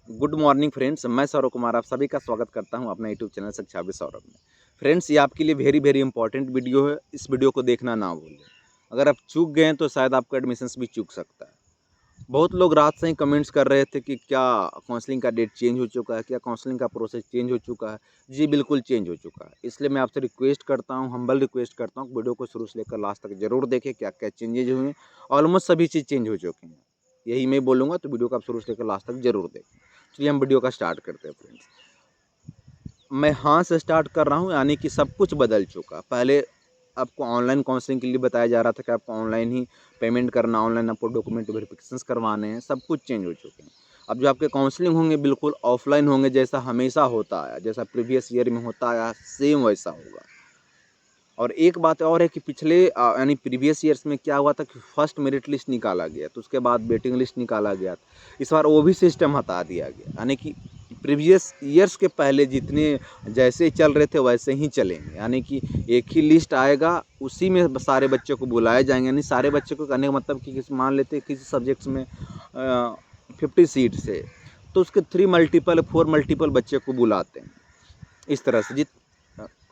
Good morning friends, मैं सौरभ कुमार आप सभी का स्वागत करता हूं अपने यूट्यूब चैनल शिक्षा विद सौरभ में। फ्रेंड्स, ये आपके लिए वेरी वेरी इंपॉर्टेंट वीडियो है। इस वीडियो को देखना ना भूलें। अगर आप चूक गए हैं तो शायद आपका एडमिशन्स भी चूक सकता है। बहुत लोग रात से ही कमेंट्स कर रहे थे कि क्या काउंसलिंग का डेट चेंज हो चुका है, क्या काउंसलिंग का प्रोसेस चेंज हो चुका है। जी बिल्कुल चेंज हो चुका है। इसलिए मैं आपसे रिक्वेस्ट करता हूँ, हम्बल रिक्वेस्ट करता हूँ, वीडियो को शुरू से लेकर लास्ट तक जरूर देखें क्या क्या चेंजेज हुए हैं। ऑलमोस्ट सभी चीज़ चेंज हो चुकी हैं, यही मैं बोलूँगा, तो वीडियो को आप शुरू से लेकर लास्ट तक जरूर देखें। चलिए हम वीडियो का स्टार्ट करते हैं फ्रेंड्स। मैं हाँ से स्टार्ट कर रहा हूँ, यानी कि सब कुछ बदल चुका। पहले आपको ऑनलाइन काउंसलिंग के लिए बताया जा रहा था कि आपको ऑनलाइन ही पेमेंट करना, ऑनलाइन आपको डॉक्यूमेंट वेरिफिकेशंस करवाने हैं, सब कुछ चेंज हो चुके हैं। अब जो आपके काउंसलिंग होंगे बिल्कुल ऑफलाइन होंगे, जैसा हमेशा होता आया, जैसा प्रीवियस ईयर में होता आया सेम वैसा होगा। और एक बात और है कि पिछले यानी प्रीवियस ईयर्स में क्या हुआ था कि फर्स्ट मेरिट लिस्ट निकाला गया, तो उसके बाद वेटिंग लिस्ट निकाला गया। इस बार वो भी सिस्टम हटा दिया गया, यानी कि प्रीवियस ईयर्स के पहले जितने जैसे चल रहे थे वैसे ही चलेंगे। यानी कि एक ही लिस्ट आएगा, उसी में सारे बच्चों को बुलाए जाएंगे। यानी सारे बच्चों को करने का मतलब कि मान लेते हैं किसी सब्जेक्ट्स में 50 सीट्स है, तो उसके 3 मल्टीपल 4 मल्टीपल बच्चे को बुलाते हैं। इस तरह से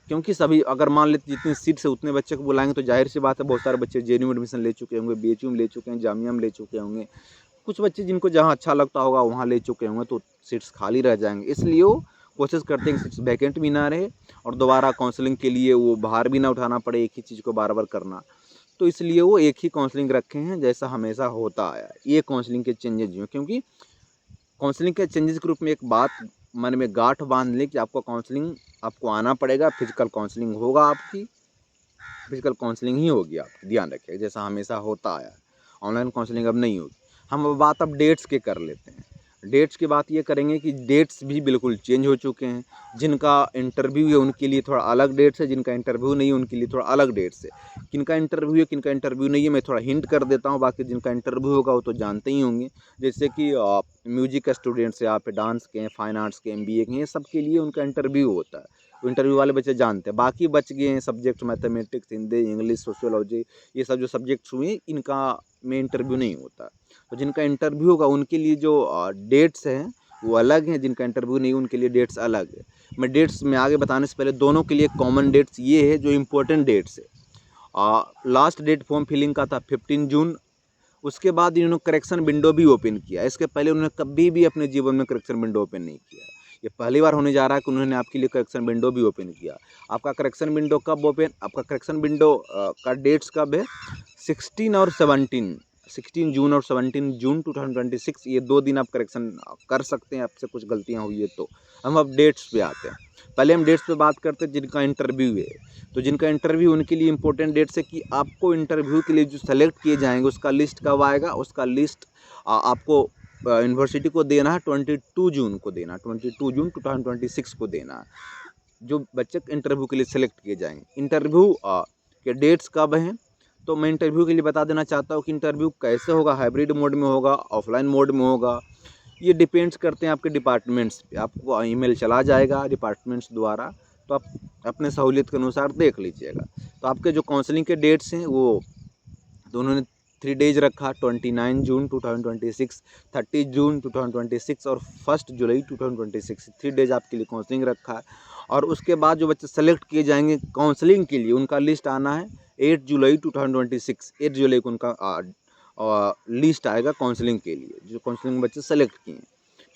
क्योंकि सभी अगर मान लेते जितनी सीट्स है उतने बच्चे को बुलाएंगे, तो जाहिर सी बात है बहुत सारे बच्चे जेएनयू में एडमिशन ले चुके होंगे, बीएचयू में ले चुके हैं, जामिया में ले चुके होंगे। कुछ बच्चे जिनको जहाँ अच्छा लगता होगा वहाँ ले चुके होंगे, तो सीट्स खाली रह जाएंगे। इसलिए वो कोशिश करते हैं कि सीट्स वैकेंट भी ना रहे और दोबारा काउंसलिंग के लिए वो भार भी ना उठाना पड़े एक ही चीज़ को बार बार करना। तो इसलिए वो एक ही काउंसलिंग रखे हैं, जैसा हमेशा होता आया। ये काउंसलिंग के चेंजेज हुए, क्योंकि काउंसलिंग के चेंजेस के रूप में एक बात मन में गांठ बांध लें कि आपको काउंसलिंग आपको आना पड़ेगा, फिजिकल काउंसलिंग होगा, आपकी फिजिकल काउंसलिंग ही होगी आपकी, ध्यान रखिए, जैसा हमेशा होता आया है। ऑनलाइन काउंसलिंग अब नहीं होगी। हम अब बात डेट्स के कर लेते हैं। डेट्स की बात ये करेंगे कि डेट्स भी बिल्कुल चेंज हो चुके हैं। जिनका इंटरव्यू है उनके लिए थोड़ा अलग डेट्स है, जिनका इंटरव्यू नहीं है उनके लिए थोड़ा अलग डेट्स है। किनका इंटरव्यू है किनका इंटरव्यू नहीं है मैं थोड़ा हिंट कर देता हूँ, बाकी जिनका इंटरव्यू होगा वो तो जानते ही होंगे। जैसे कि म्यूजिक का स्टूडेंट्स है, आप डांस के हैं, फाइन आर्ट्स के, एमबीए के हैं, ये सब के लिए उनका इंटरव्यू होता है। इंटरव्यू वाले बच्चे जानते हैं। बाकी बच गए हैं subject mathematics, Hindi, English, sociology, ये सब जो सब्जेक्ट्स हुए इनका में इंटरव्यू नहीं होता। तो जिनका इंटरव्यू होगा उनके लिए जो डेट्स हैं वो अलग हैं, जिनका इंटरव्यू नहीं उनके लिए डेट्स अलग है। मैं डेट्स में आगे बताने से पहले दोनों के लिए कॉमन डेट्स ये है जो इम्पोर्टेंट डेट्स है। लास्ट डेट फॉर्म फिलिंग का था 15 जून। उसके बाद इन्होंने करेक्शन विंडो भी ओपन किया। इसके पहले उन्होंने कभी भी अपने जीवन में करेक्शन विंडो ओपन नहीं किया। ये पहली बार होने जा रहा है कि उन्होंने आपके लिए करेक्शन विंडो भी ओपन किया। आपका करेक्शन विंडो कब ओपन, आपका करेक्शन विंडो का डेट्स कब है, 16 और 17, 16 जून और 17 जून 2026, ये 2 दिन आप करेक्शन कर सकते हैं, आपसे कुछ गलतियाँ हुई है तो। हम अब डेट्स पे आते हैं। पहले हम डेट्स पे बात करते हैं जिनका इंटरव्यू है। तो जिनका इंटरव्यू उनके लिए इंपॉर्टेंट डेट्स है कि आपको इंटरव्यू के लिए जो सेलेक्ट किए जाएंगे उसका लिस्ट कब आएगा। उसका लिस्ट आपको यूनिवर्सिटी को देना है 22 जून को देना, 22 जून 2026 को देना है। जो बच्चे इंटरव्यू के लिए सेलेक्ट किए जाएंगे, इंटरव्यू के डेट्स कब हैं, तो मैं इंटरव्यू के लिए बता देना चाहता हूँ कि इंटरव्यू कैसे होगा, हाइब्रिड मोड में होगा, ऑफलाइन मोड में होगा। ये डिपेंड्स करते हैं आपके डिपार्टमेंट्स पे। आपको ईमेल चला जाएगा डिपार्टमेंट्स द्वारा, तो आप अपने सहूलियत के अनुसार देख लीजिएगा। तो आपके जो काउंसलिंग के डेट्स हैं वो तो उन्होंने 3 डेज रखा, 29 जून 2026, 30 जून 2026 और 1 जुलाई 2026, 3 डेज आपके लिए काउंसलिंग रखा है। और उसके बाद जो बच्चे सेलेक्ट किए जाएंगे काउंसलिंग के लिए उनका लिस्ट आना है 8 जुलाई 2026। 8 जुलाई को उनका लिस्ट आएगा काउंसलिंग के लिए, जो काउंसलिंग में बच्चे सेलेक्ट किए हैं।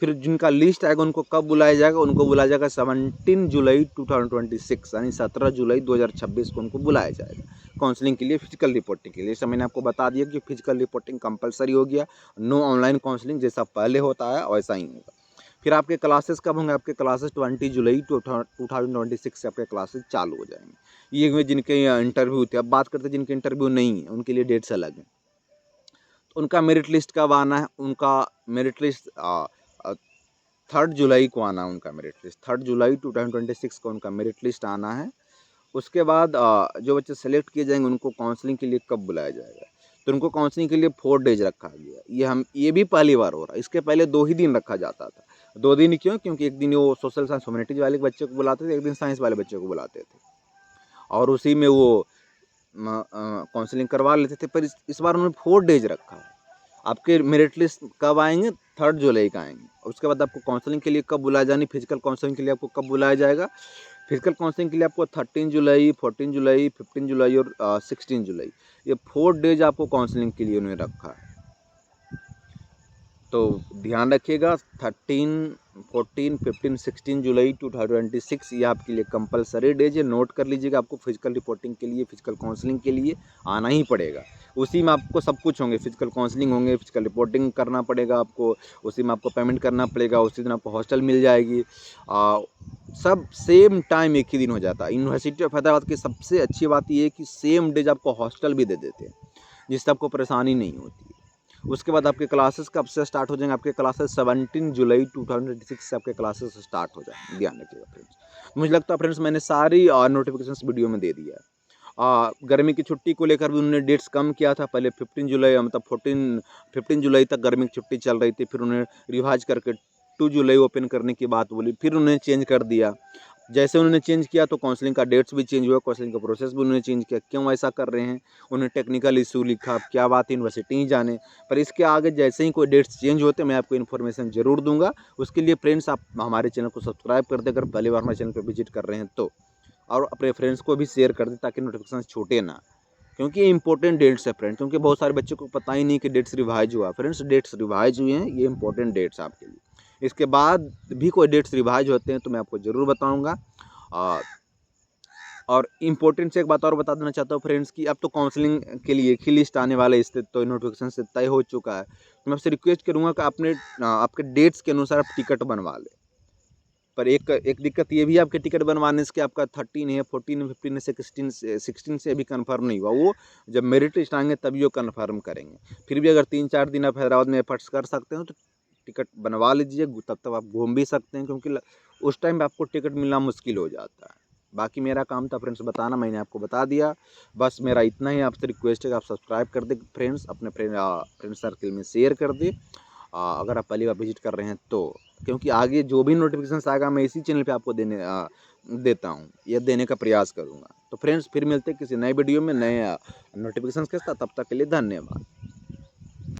फिर जिनका लिस्ट आएगा उनको कब बुलाया जाएगा, उनको बुलाया जाएगा 17 जुलाई 2026, यानी 17 जुलाई 2026 को उनको बुलाया जाएगा काउंसलिंग के लिए, फिजिकल रिपोर्टिंग के लिए। जैसा मैंने आपको बता दिया कि फिजिकल रिपोर्टिंग कंपलसरी हो गया, नो ऑनलाइन काउंसलिंग, जैसा पहले होता है वैसा ही होगा। फिर आपके क्लासेस कब होंगे, आपके क्लासेस 20 जुलाई 2026 से आपके क्लासेस चालू हो जाएंगे। ये हुए जिनके इंटरव्यू थे। अब बात करते हैं जिनके इंटरव्यू नहीं है, उनके लिए डेट्स अलग हैं। तो उनका मेरिट लिस्ट कब आना है, उनका मेरिट लिस्ट 3 जुलाई को आना है। उनका मेरिट लिस्ट 3 जुलाई 2026 को उनका मेरिट लिस्ट आना है। उसके बाद जो बच्चे सेलेक्ट किए जाएंगे उनको काउंसलिंग के लिए कब बुलाया जाएगा, तो उनको काउंसलिंग के लिए 4 डेज रखा गया। ये भी पहली बार हो रहा है। इसके पहले 2 ही दिन रखा जाता था। 2 दिन क्यों, क्योंकि एक दिन वो सोशल साइंस ह्यूमैनिटीज वाले बच्चे को बुलाते थे, एक दिन साइंस वाले बच्चे को बुलाते थे, और उसी में वो काउंसलिंग करवा लेते थे। पर इस बार उन्होंने 4 डेज रखा है। आपके मेरिट लिस्ट कब आएंगे? 3 जुलाई का आएंगे। उसके बाद आपको काउंसलिंग के लिए कब बुलाया जानी, फिजिकल काउंसलिंग के लिए आपको कब बुलाया जाएगा? फिजिकल काउंसलिंग के लिए आपको 13 जुलाई, 14 जुलाई, 15 जुलाई और 16 जुलाई, ये 4 डेज आपको काउंसलिंग के लिए उन्होंने रखा है। तो ध्यान रखिएगा 13, 14, 15, 16 जुलाई 2026 ये आपके लिए कंपलसरी डेज है। नोट कर लीजिएगा, आपको फिजिकल रिपोर्टिंग के लिए, फिजिकल काउंसलिंग के लिए आना ही पड़ेगा। उसी में आपको सब कुछ होंगे, फिजिकल काउंसलिंग होंगे, फिजिकल रिपोर्टिंग करना पड़ेगा आपको, उसी में आपको पेमेंट करना पड़ेगा, उसी दिन आपको हॉस्टल मिल जाएगी। सब सेम टाइम एक ही दिन हो जाता है। यूनिवर्सिटी ऑफ हैदराबाद की सबसे अच्छी बात ये है कि सेम डेज आपको हॉस्टल भी दे देते हैं, जिससे आपको परेशानी नहीं होती है। उसके बाद आपके क्लासेस कब से स्टार्ट हो जाएंगे? आपके क्लासेस 17 जुलाई 2026 से आपके क्लासेस स्टार्ट हो जाएंगे, ध्यान रखिएगा फ्रेंड्स। मुझे लगता है फ्रेंड्स मैंने सारी नोटिफिकेशंस वीडियो में दे दिया है। गर्मी की छुट्टी को लेकर भी उन्होंने डेट्स कम किया था। पहले 15 जुलाई मतलब 15 जुलाई तक गर्मी की छुट्टी चल रही थी, फिर उन्होंने रिवाइज करके 2 जुलाई ओपन करने की बात बोली, फिर उन्होंने चेंज कर दिया। जैसे उन्होंने चेंज किया तो काउंसलिंग का डेट्स भी चेंज हुआ, काउंसलिंग का प्रोसेस भी उन्होंने चेंज किया। क्यों ऐसा कर रहे हैं? उन्होंने टेक्निकल इशू लिखा, अब क्या बात है यूनिवर्सिटी ही जाने। पर इसके आगे जैसे ही कोई डेट्स चेंज होते मैं आपको इन्फॉर्मेशन ज़रूर दूंगा। उसके लिए फ्रेंड्स आप हमारे चैनल को सब्सक्राइब कर दे, अगर पहली बार हमारे चैनल पर विजिट कर रहे हैं तो, और अपने फ्रेंड्स को भी शेयर कर दें ताकि नोटिफिकेशन छूटे ना, क्योंकि ये इंपॉर्टेंट डेट्स है फ्रेंड्स। क्योंकि बहुत सारे बच्चों को पता ही नहीं कि डेट्स रिवाइज हुआ। फ्रेंड्स डेट्स रिवाइज हुए हैं, ये इंपॉर्टेंट डेट्स आपके लिए। इसके बाद भी कोई डेट्स रिवाइज होते हैं तो मैं आपको ज़रूर बताऊँगा। और इम्पोर्टेंट से एक बात और बता देना चाहता हूँ फ्रेंड्स कि अब तो काउंसलिंग के लिए एक ही लिस्ट आने वाला है, इससे तो नोटिफिकेशन से तय हो चुका है। तो मैं आपसे रिक्वेस्ट करूँगा कि आपके डेट्स के अनुसार आप टिकट बनवा लें। पर एक दिक्कत ये भी है, आपके टिकट बनवाने से कि आपका 13 है, 14 है, 15 से 16 से अभी कन्फर्म नहीं हुआ। वो जब मेरिट लिस्ट आएंगे तभी वो कन्फर्म करेंगे। फिर भी अगर 3-4 दिन आप हैदराबाद में एफर्ट्स कर सकते हो तो टिकट बनवा लीजिए, तब तक आप घूम भी सकते हैं, क्योंकि उस टाइम आपको टिकट मिलना मुश्किल हो जाता है। बाकी मेरा काम था फ्रेंड्स बताना, मैंने आपको बता दिया। बस मेरा इतना ही आपसे रिक्वेस्ट है कि आप सब्सक्राइब कर दें फ्रेंड्स, अपने फ्रेंड सर्कल में शेयर कर दें अगर आप पहली बार विजिट कर रहे हैं तो, क्योंकि आगे जो भी नोटिफिकेशन आएगा मैं इसी चैनल पे आपको देता हूँ या देने का प्रयास करूँगा। तो फ्रेंड्स फिर मिलते हैं किसी नए वीडियो में नए नोटिफिकेशन के साथ, तब तक के लिए धन्यवाद।